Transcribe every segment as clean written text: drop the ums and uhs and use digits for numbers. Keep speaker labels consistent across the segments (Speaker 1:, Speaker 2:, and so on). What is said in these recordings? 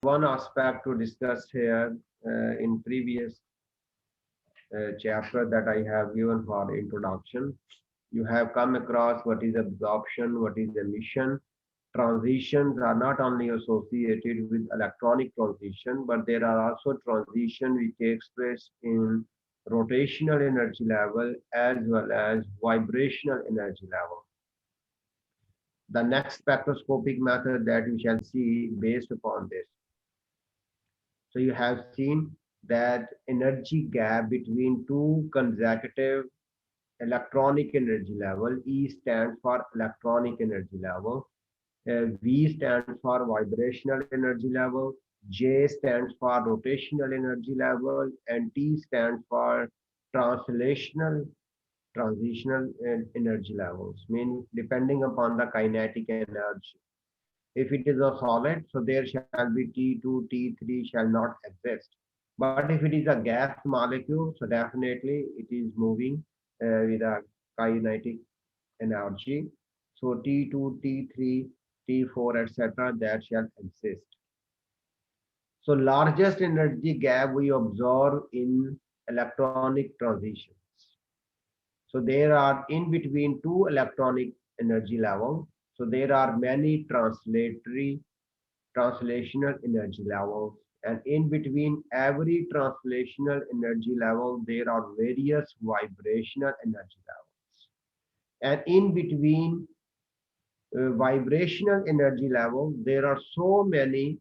Speaker 1: one aspect to discuss here in previous chapter that I have given for introduction. You have come across what is absorption, what is emission. Transitions are not only associated with electronic transition, but there are also transition which takes place in rotational energy level as well as vibrational energy level. The next spectroscopic method that we shall see based upon this. So you have seen that energy gap between two consecutive electronic energy level. E stands for electronic energy level. V stands for vibrational energy level. J stands for rotational energy level, and T stands for translational transitional energy levels, meaning depending upon the kinetic energy. If it is a solid, so there shall be T2, T3 shall not exist. But if it is a gas molecule, so definitely it is moving with a kinetic energy. So T2, T3, T4, etc. that shall exist. So largest energy gap we observe in electronic transitions. So there are in between two electronic energy levels. So there are many translational energy levels, and in between every translational energy level there are various vibrational energy levels, and in between vibrational energy level there are so many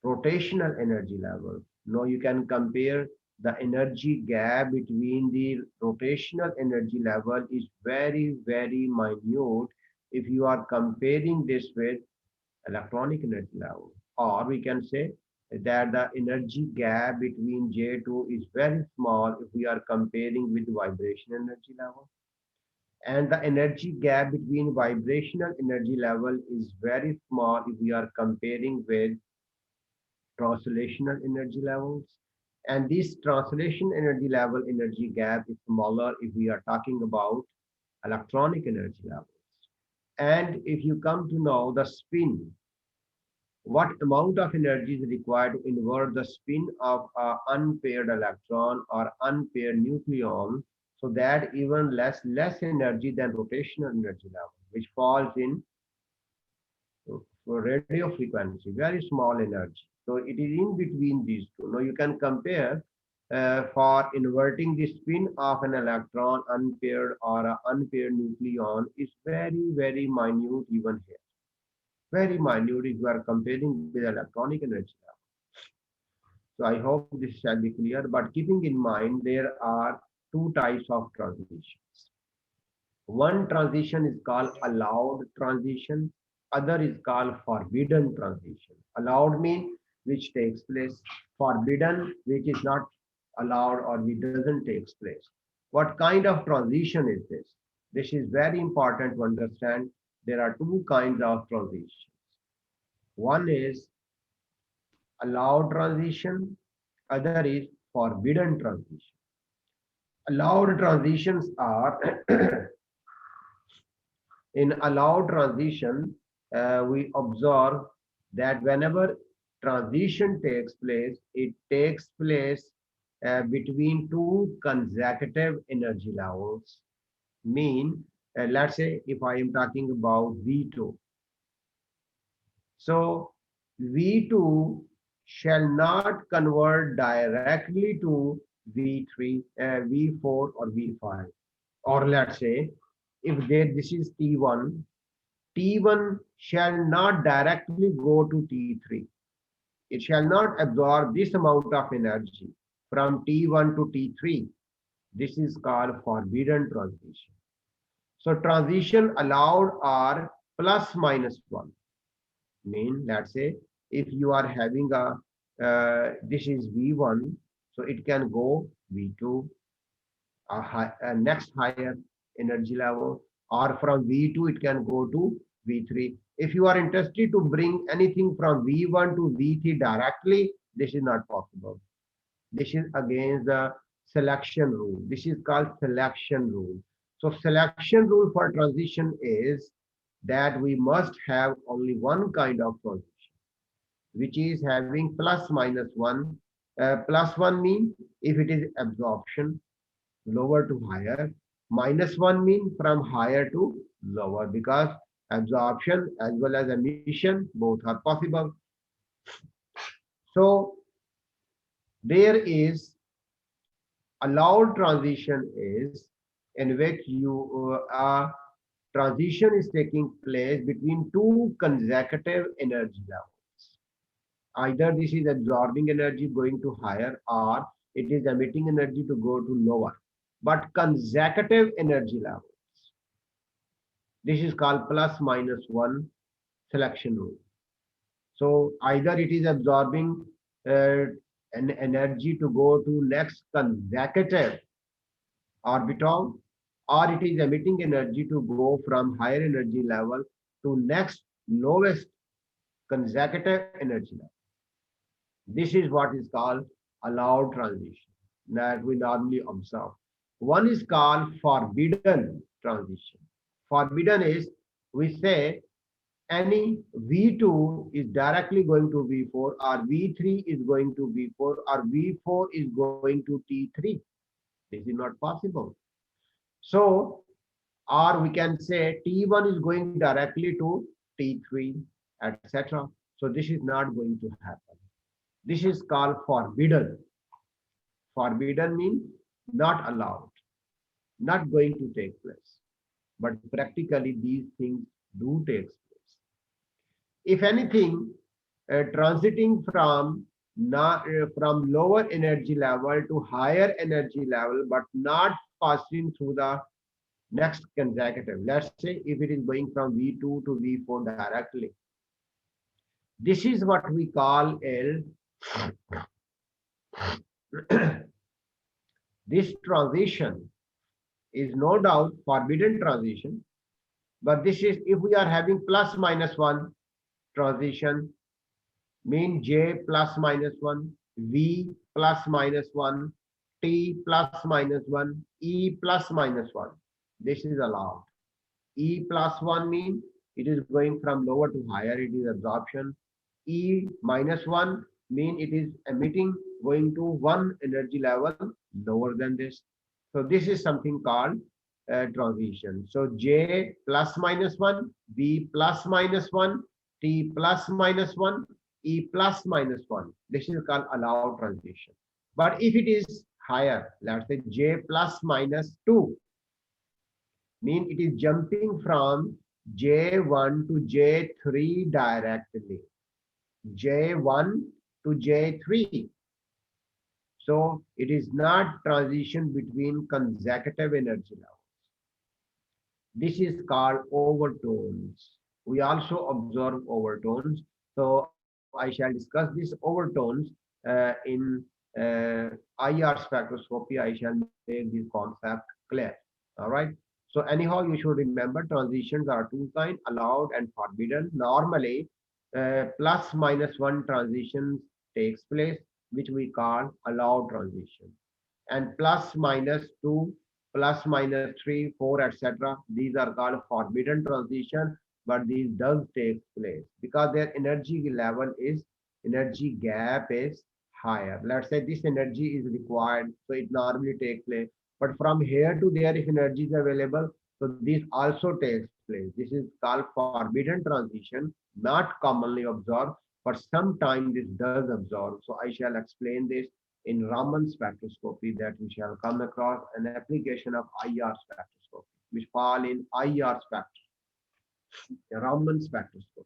Speaker 1: rotational energy levels. Now you can compare the energy gap between the rotational energy level is very minute if you are comparing this with electronic energy level. Or we can say that the energy gap between J2 is very small if we are comparing with vibration energy level. And the energy gap between vibrational energy level is very small if we are comparing with translational energy levels. And this translation energy level energy gap is smaller if we are talking about electronic energy levels. And if you come to know the spin, what amount of energy is required to invert the spin of an unpaired electron or unpaired nucleon, so that even less energy than rotational energy level, which falls in radio frequency, very small energy. So it is in between these two. Now you can compare for inverting the spin of an electron unpaired or an unpaired nucleon is very minute even here. Very minute if you are comparing with electronic energy level. So I hope this shall be clear. But keeping in mind, there are two types of transitions. One transition is called allowed transition. Other is called forbidden transition. Allowed means which takes place. Forbidden, which is not allowed or which doesn't take place. What kind of transition is this? This is very important to understand. There are two kinds of transitions. One is allowed transition, other is forbidden transition. Allowed transitions are in allowed transition, we observe that whenever transition takes place, it takes place between two consecutive energy levels. Mean, let's say if I am talking about V2, so V2 shall not convert directly to V3, V4 or V5. Or let's say if this is T1, T1 shall not directly go to T3. It shall not absorb this amount of energy from T1 to T3. This is called forbidden transition. So transition allowed are plus minus 1. Mean, let's say if you are having this is V1, so it can go V2, next higher energy level, or from V2 it can go to V3. If you are interested to bring anything from V1 to V3 directly, this is not possible. This is against the selection rule. This is called selection rule. So selection rule for transition is that we must have only one kind of transition. which is having plus minus 1. Plus 1 mean if it is absorption, lower to higher. Minus 1 mean from higher to lower, because absorption as well as emission both are possible. So there is allowed transition is in which transition is taking place between two consecutive energy levels. Either this is absorbing energy going to higher, or it is emitting energy to go to lower. But consecutive energy levels. This is called plus minus one selection rule. So either it is absorbing uh, an energy to go to next consecutive orbital, or it is emitting energy to go from higher energy level to next lowest consecutive energy level. This is what is called allowed transition that we normally observe. One is called forbidden transition. Forbidden is, we say any V2 is directly going to V4, or V3 is going to V4, or V4 is going to T3. This is not possible. So, or we can say T1 is going directly to T3, etc. So this is not going to happen. This is called forbidden. Forbidden means not allowed, not going to take place. But practically these things do take place. If anything, transiting from lower energy level to higher energy level, but not passing through the next consecutive. Let's say if it is going from V2 to V4 directly. This is what we call this transition is no doubt forbidden transition, but this is if we are having plus minus 1 transition, mean J plus minus 1, V plus minus 1, T plus minus 1, E plus minus 1. This is allowed. E plus 1 mean it is going from lower to higher, it is absorption. E minus 1 mean it is emitting going to one energy level lower than this. So this is something called transition. So J plus minus 1, B plus minus 1, T plus minus 1, E plus minus 1. This is called allowed transition. But if it is higher, let's say J plus minus 2, mean it is jumping from J1 to J3 directly. J1 to J3. So it is not transition between consecutive energy levels. This is called overtones. We also observe overtones. So I shall discuss these overtones in IR spectroscopy. I shall make this concept clear. All right. So anyhow, you should remember transitions are two kinds, allowed and forbidden. Normally, plus minus one transitions takes place, which we call allowed transition. And plus minus two, plus minus three, four, etc. These are called forbidden transition, but these does take place because their energy level is energy gap is higher. Let's say this energy is required, so it normally takes place. But from here to there, if energy is available, so this also takes place. This is called forbidden transition, not commonly observed, but sometimes this does observe. So I shall explain this in Raman spectroscopy that we shall come across an application of IR spectroscopy, which fall in IR Raman spectroscopy.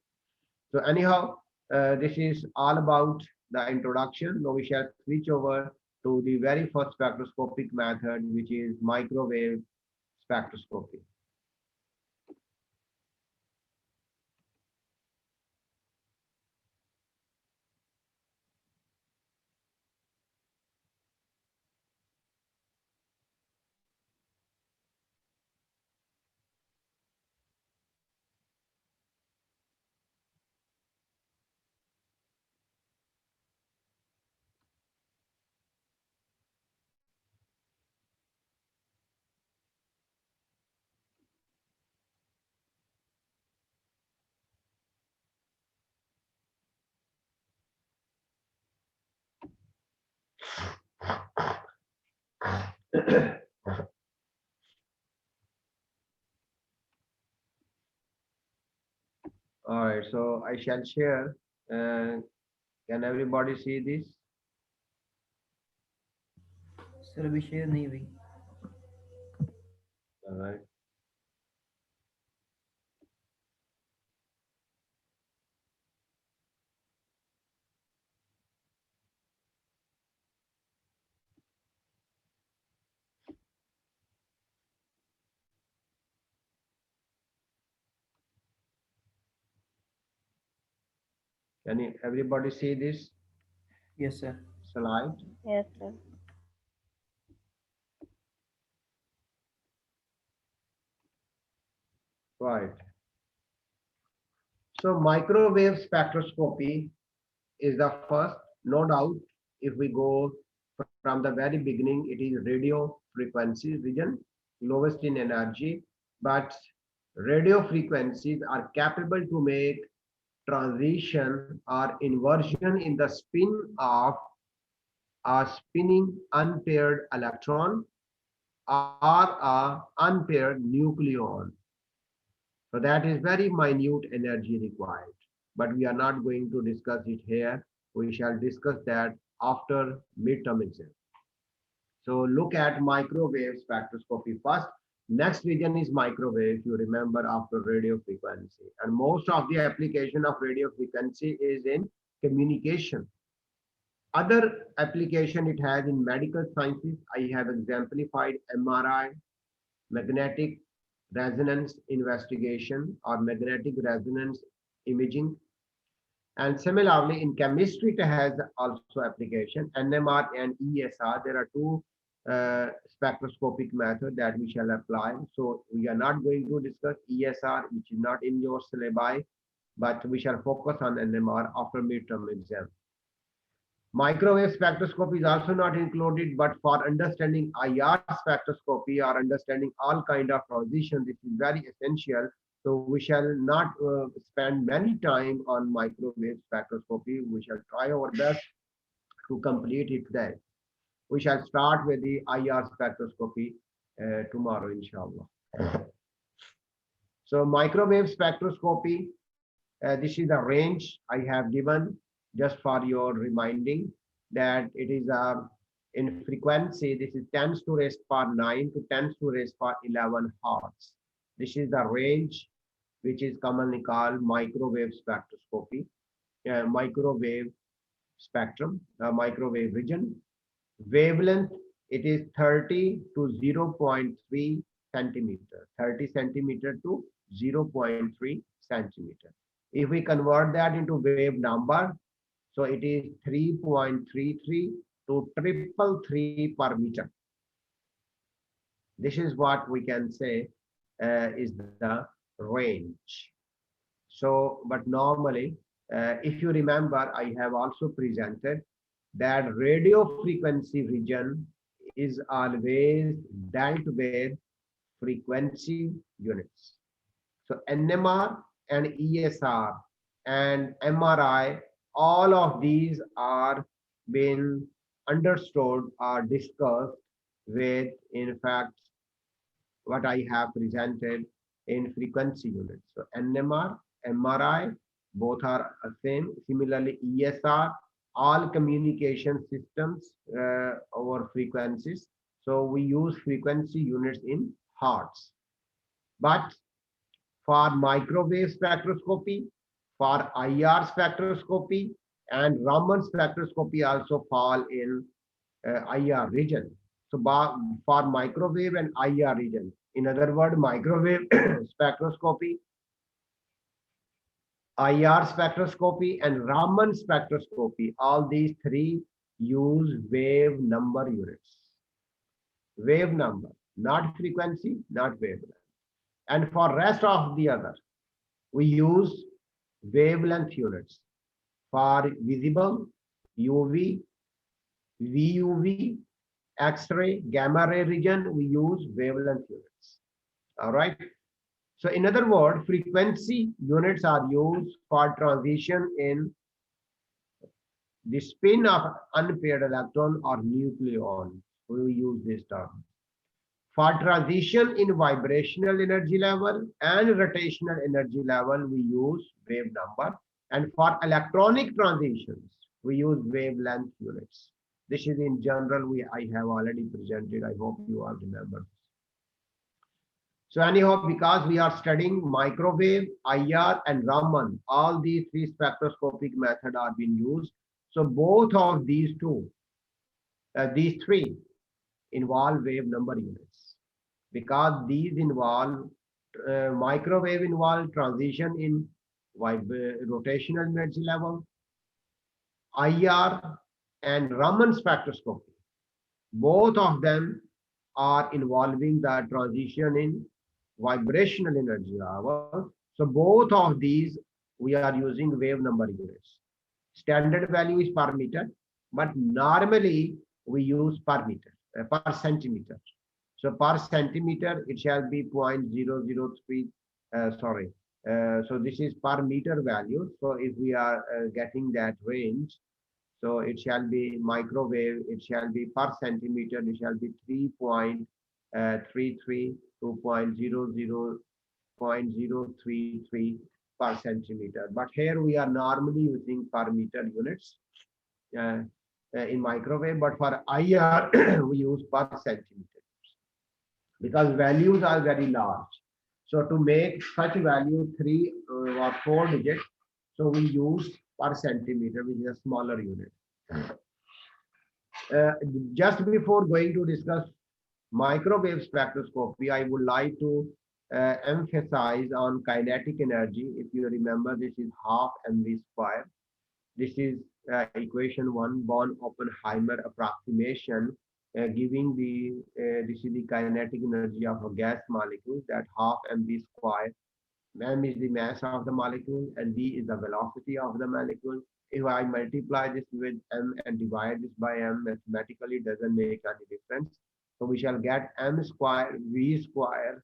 Speaker 1: So anyhow, this is all about the introduction. Now we shall switch over to the very first spectroscopic method, which is microwave spectroscopy. All right, so I shall share. Can everybody see this?
Speaker 2: Sir अभी share नहीं हुई.
Speaker 1: All right. Can everybody see this
Speaker 2: Yes sir.
Speaker 1: slide?
Speaker 3: Yes, sir.
Speaker 1: Right. So microwave spectroscopy is the first, no doubt. If we go from the very beginning, it is radio frequency region, lowest in energy, but radio frequencies are capable to make transition or inversion in the spin of a spinning unpaired electron or a unpaired nucleon. So that is very minute energy required, but we are not going to discuss it here. We shall discuss that after midterm exam. So look at microwave spectroscopy first. Next region is microwave, if you remember, after radio frequency. And most of the application of radio frequency is in communication. Other application it has in medical sciences. I have exemplified MRI, magnetic resonance investigation or magnetic resonance imaging. And similarly, in chemistry, it has also application. NMR and ESR, there are two spectroscopic methods that we shall apply. So we are not going to discuss ESR, which is not in your syllabi, but we shall focus on NMR after midterm exam. Microwave spectroscopy is also not included, but for understanding IR spectroscopy or understanding all kind of transition, this is very essential. So we shall not spend many time on microwave spectroscopy. We shall try our best to complete it today. We shall start with the IR spectroscopy tomorrow, inshallah. So microwave spectroscopy, this is the range I have given just for your reminding that it is in frequency, this is 10 to raise power 9 to 10 to raise power 11 hertz. This is the range which is commonly called microwave spectroscopy, microwave spectrum, microwave region. Wavelength, it is 30 to 0.3 centimeter, 30 centimeter to 0.3 centimeter. If we convert that into wave number, so it is 3.33 to 333 per meter. This is what we can say is the range. So, but normally, if you remember, I have also presented that radio frequency region is always dealt with frequency units. So NMR and ESR and MRI, all of these are been understood or discussed with, in fact, what I have presented in frequency units. So NMR, MRI, both are same. Similarly, ESR, all communication systems over frequencies. So we use frequency units in hertz. But for microwave spectroscopy, for IR spectroscopy, and Raman spectroscopy also fall in IR region. So for microwave and IR region, in other words, microwave spectroscopy, IR spectroscopy, and Raman spectroscopy, all these three use wave number units. Wave number, not frequency, not wavelength. And for rest of the other, we use wavelength units. For visible, UV, VUV, X-ray, gamma ray region, we use wavelength units. All right. So in other words, frequency units are used for transition in the spin of unpaired electron or nucleon. We will use this term. For transition in vibrational energy level and rotational energy level, we use wave number. And for electronic transitions, we use wavelength units. This is in general, I have already presented. I hope you all remember. So anyhow, because we are studying microwave, IR, and Raman, all these three spectroscopic methods are being used. So both of these these three involve wave number units, because these involve microwave involve transition in rotational energy level, IR, and Raman spectroscopy. Both of them are involving the transition in vibrational energy level. So both of these we are using wave number units. Standard value is per meter, but normally we use per meter, per centimeter. So per centimeter, it shall be 0.003, sorry. So this is per meter value. So if we are getting that range, so it shall be microwave, it shall be per centimeter, it shall be 3.33 to 0.033 per centimeter. But here we are normally using per meter units in microwave, but for IR, we use per centimeter because values are very large. So to make such value 3 or 4 digits, so we use per centimeter, which is a smaller unit. Just before going to discuss microwave spectroscopy, I would like to emphasize on kinetic energy. If you remember, this is half mv square. This is equation 1, Born Oppenheimer approximation, giving this is the kinetic energy of a gas molecule, that half mv square. M is the mass of the molecule and v is the velocity of the molecule. If I multiply this with m and divide this by m, mathematically it doesn't make any difference. So we shall get m square v square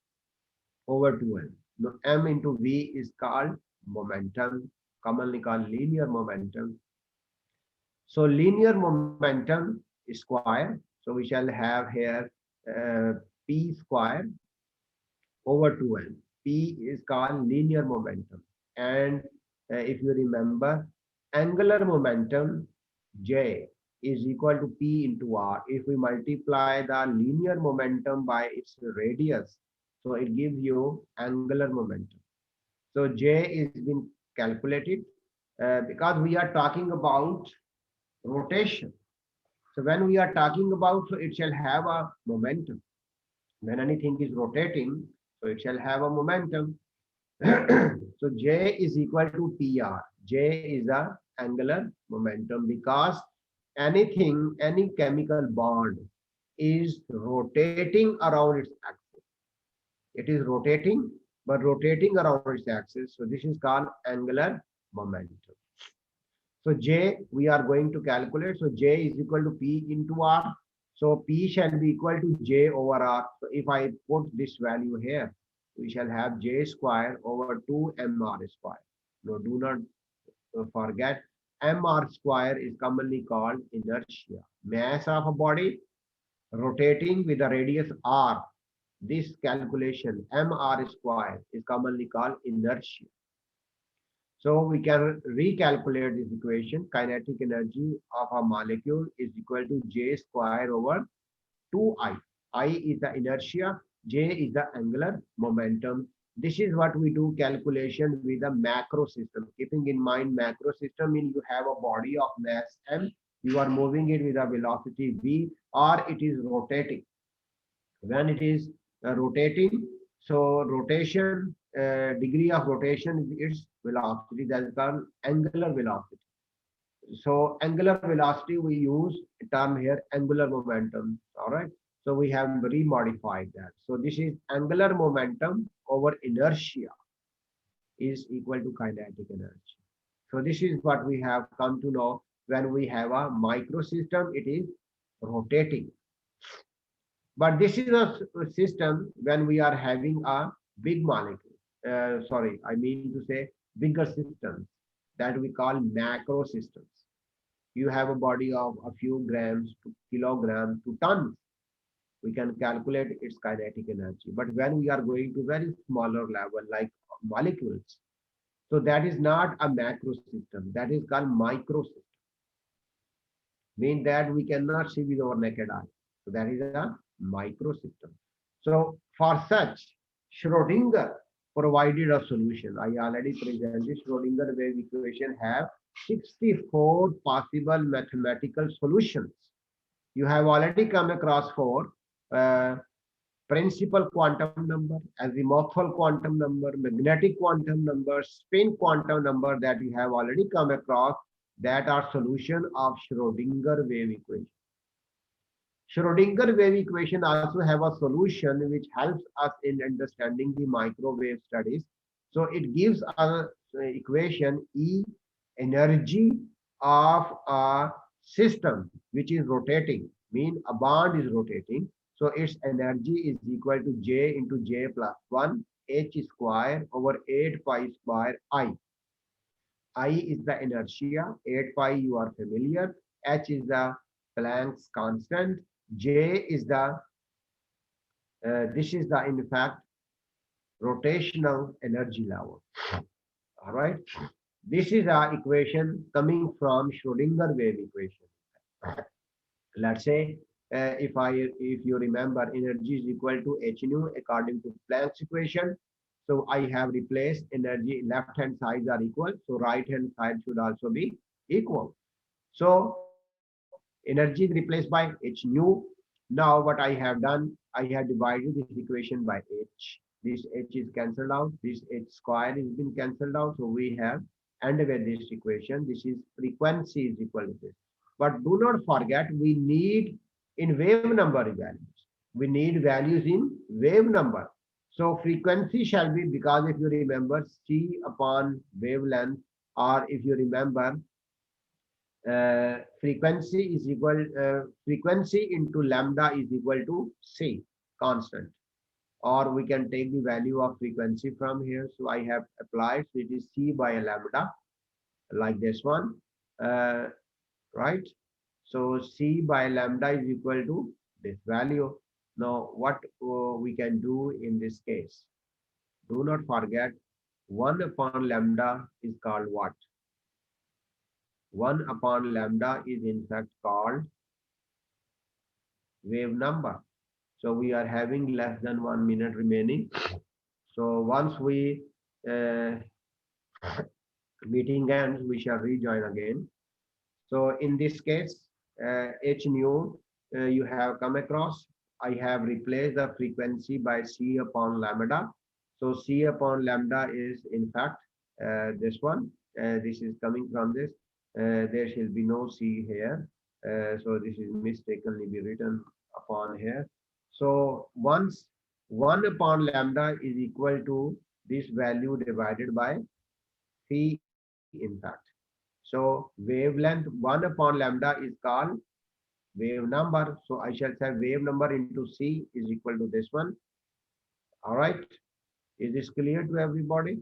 Speaker 1: over 2m. Now m into v is called momentum, commonly called linear momentum. So linear momentum square. So we shall have here p square over 2m. P is called linear momentum. And if you remember, angular momentum J is equal to P into R. If we multiply the linear momentum by its radius, so it gives you angular momentum. So J is been calculated because we are talking about rotation. So when we are talking about, so it shall have a momentum. When anything is rotating, so it shall have a momentum. So J is equal to PR. J is the angular momentum, because anything, any chemical bond is rotating around its axis. It is rotating, but rotating around its axis. So this is called angular momentum. So J, we are going to calculate. So J is equal to P into R. So P shall be equal to J over R. So if I put this value here, we shall have J square over 2mr square. No, do not forget, mr square is commonly called inertia. Mass of a body rotating with a radius r. This calculation, mr square, is commonly called inertia. So we can recalculate this equation. Kinetic energy of a molecule is equal to J square over 2I. I is the inertia, J is the angular momentum. This is what we do calculation with a macro system. Keeping in mind, macro system means you have a body of mass m, you are moving it with a velocity v, or it is rotating. When it is rotating, so rotation, degree of rotation is its velocity, that is called angular velocity. So angular velocity, we use a term here, angular momentum. All right. So we have remodified that. So this is angular momentum over inertia is equal to kinetic energy. So this is what we have come to know. When we have a microsystem, it is rotating. But this is a system when we are having a big molecule. Sorry, I mean to say bigger systems that we call macro systems. You have a body of a few grams to kilograms to tons. we can calculate its kinetic energy. But when we are going to very smaller level like molecules, so that is not a macro system, that is called micro system. Mean that we cannot see with our naked eye. So that is a micro system. So for such, Schrodinger provided a solution. I already presented Schrodinger wave equation have 64 possible mathematical solutions. You have already come across four. Principal quantum number, azimuthal quantum number, magnetic quantum number, spin quantum number that you have already come across, that are solution of Schrodinger wave equation. Schrodinger wave equation also have a solution which helps us in understanding the microwave studies. So it gives us equation E, energy of a system which is rotating, mean a bond is rotating. So its energy is equal to J into J plus 1 H square over 8 pi square I. I is the inertia, 8 pi you are familiar, H is the Planck's constant, J is the, this is the in fact rotational energy level. All right. This is our equation coming from Schrodinger wave equation. Let's say if you remember, energy is equal to h nu according to Planck's equation. So I have replaced energy, left hand sides are equal, so right hand side should also be equal. So energy is replaced by h nu. Now what I have done, I have divided this equation by h. This h is cancelled out, this h square has been cancelled out, so we have end with this equation. This is frequency is equal to this. But do not forget, we need in wave number values. We need values in wave number. So frequency shall be, because if you remember, c upon wavelength, or if you remember, frequency is equal, frequency into lambda is equal to c, constant. Or we can take the value of frequency from here. So I have applied, so it is c by lambda, like this one, right? So c by lambda is equal to this value. Now what we can do in this case? Do not forget, 1 upon lambda is called what? 1 upon lambda is in fact called wave number. So we are having less than 1 minute remaining. So once we meeting ends, we shall rejoin again. So in this case, h nu you have come across. I have replaced the frequency by c upon lambda. So c upon lambda is in fact this one. This is coming from this. There shall be no c here. So this is mistakenly be written upon here. So once 1 upon lambda is equal to this value divided by c in fact. So wavelength 1 upon lambda is called wave number. So I shall say wave number into c is equal to this one. All right. Is this clear to everybody?